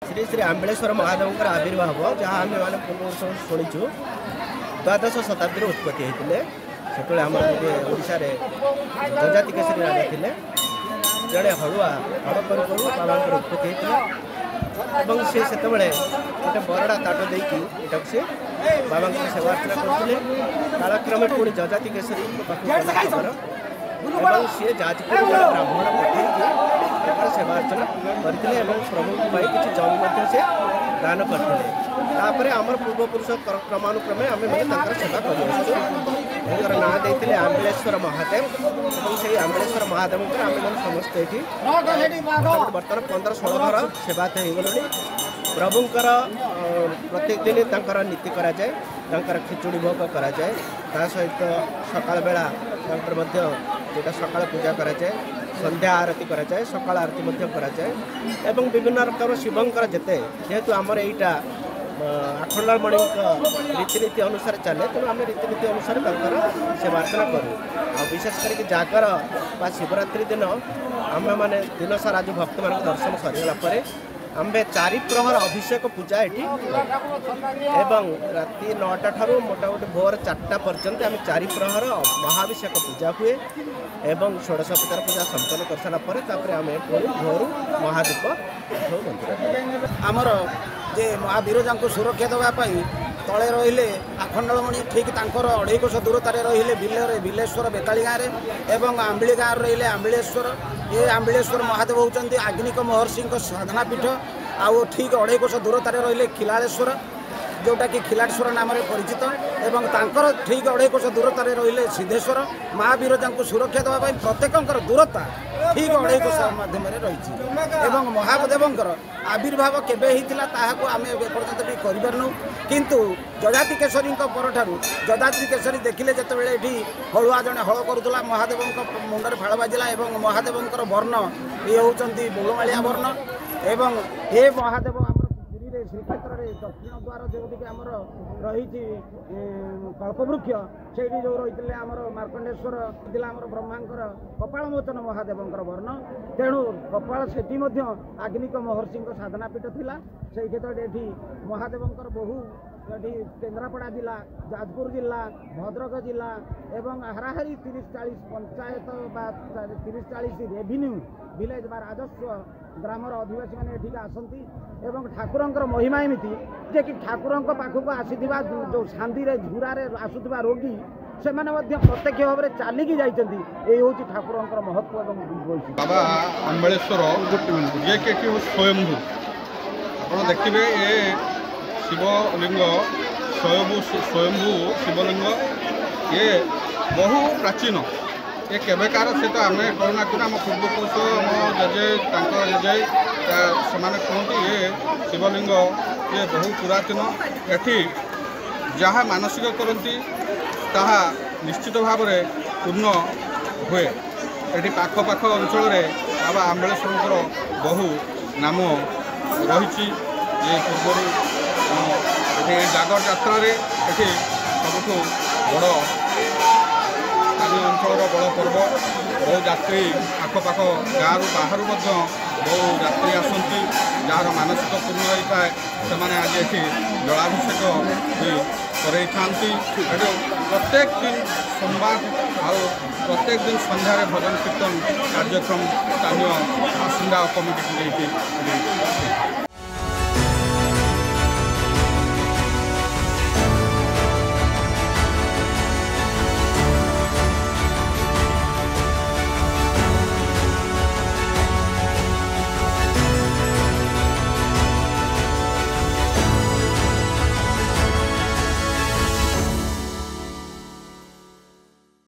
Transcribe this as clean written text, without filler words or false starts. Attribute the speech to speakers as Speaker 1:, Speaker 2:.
Speaker 1: श्री श्री आंबेलेश्वर महादेव आविर्भाव जहाँ आम मैंने पूर्व शुणीचु द्वादश शताब्दी उत्पत्ति होते से आम ओडार जनजाति केसरी राजा थे जड़े हड़ुआ हड़ करूँ बाबा उत्पत्ति होता सी से गोटे बरड़ा ताट देटा सी बाबा सेवा अर्चना करते कालक्रमे पुणी जनजाति केसरी पाखर सी जाजपुर ब्राह्मण पठे सेवा अर्चना करते प्रभु किसी जमी से दान करते आमर पूर्वपुरुष क्रमानुक्रमे आम मैंने सेवा कर ना देते आंबेलेश्वर महादेव और से आंबेलेश्वर महादेव आम मैंने समस्त ये बर्तमान 15-16 घर सेवायत हो गले प्रभुंर प्रत्येक दिन नीति कराए खिचुड़ी भोग कराए सहित सकाल बेला जोटा सकाल पूजा कराए संध्या आरती कराए सकाल आरती कराए विभिन्न रकम शिवंकर जेते जेहेतु आमर यहीटा आखंडमणि रीतिनीति अनुसार चले तेणु आम रीतिनीति अनुसार सेवार्चना करूँ आ विशेष करके जागर बा शिवरात्रि दिन आम मैंने दिन सारा जो भक्त मान दर्शन सरीगला आम्बे 4 प्रहर अभिषेक पूजा ये राति 9टा ठारू मोटामोटी भोर 4टा पर्यंत आम 4 प्रहर महाभिषेक पूजा हुए एवं षोडशोपचार पूजा संपन्न कर सारापर आम भोर महादीप मंदिर
Speaker 2: आमर जे महावीरजा को सुरक्षा देवाई तले रहिले आखंडमणि ठीक तांकर 2.5 कोश दूरतार रहिले बिलेश्वर बेताली गाँव में आंबिली गाँव रहिले आंबिलेश्वर ये आंबिलेश्वर महादेव होती आग्निक महर्षि साधना पीठ आउ ठीक 2.5 कोश दूरतार रहिले खिलाड़ेश्वर जोटा कि खिलाड़ेश्वर नाम परिचित एवं तांकर ठीक 2.5 कोश दूरतार रहिले सिद्धेश्वर महावीरजा को सुरक्षा देवाई प्रत्येक दूरता ठीक 2.5 कोश मध्यम रही महादेवर आविर्भाव केबे होता आम एपर्यंत भी करूँ किंतु जजाति केशरी परठारू जजाति केशरी देखिले जिते ये हलुआ जड़े हल करूला महादेव मुंडे फाड़ बाजिला और महादेवर वर्ण ये होती बोलमालिया वर्ण एवं ये महादेव पुरी श्रीक्षेत्र में दक्षिण द्वार जोटि आमर रही कल्पवृक्ष से जो रही आमर मार्कंडेश्वर आमर ब्रह्मांकर कपालमोचन महादेवर वर्ण तेणु कपाल सेठी आग्निक महर्षि साधना पीठ थिला से क्षेत्र ये महादेवर बहु ये केन्द्रापड़ा जिला जाजपुर जिला भद्रक जिला एवं हाराहारी 30-40 पंचायत 30-40 रेभिन्यू विलेज बा राजस्व ग्रामर अधिवासी मैंने ये आसती एवं ठाकुर महिमा एमती जे कि ठाकुर पाखक आसीथिबा जो शांति झुरार आसुवा रोगी से प्रत्यक्ष भाव में चलिकी जाइछन्ति ए होछि ठाकुर महत्व एवं
Speaker 3: बाबा आंबेलेश्वर ये कि स्वयंभू आप देखिए ये शिवलिंग स्वयंभू शिवलिंग ये बहु प्राचीन ये केवेकार से तो आम करूना कि आम पूर्वपुरुष आम जेजे जेजे से कहते ये शिवलिंग ये बहु पुरातन एटी जहाँ मानसिक करती ताहा निश्चित भाव में पूर्ण हुए ये पाखपाख अंचल बाबा आंबेलेश्वर बहु नाम रही ये पूर्व ये जागर यात्रा ये सबुठ बड़ स्थानीय अंचल बड़ पर्व बहु यात्री आखपाख गाँव बाहर बहु यात्री आसती जार मानसिक पूर्ण होता है से आज ये जलाभिषेक भी कराई प्रत्येक दिन सोमवार और प्रत्येक दिन संध्यारे भजन कीर्तन कार्यक्रम स्थानीय बासिंदा कमिटी को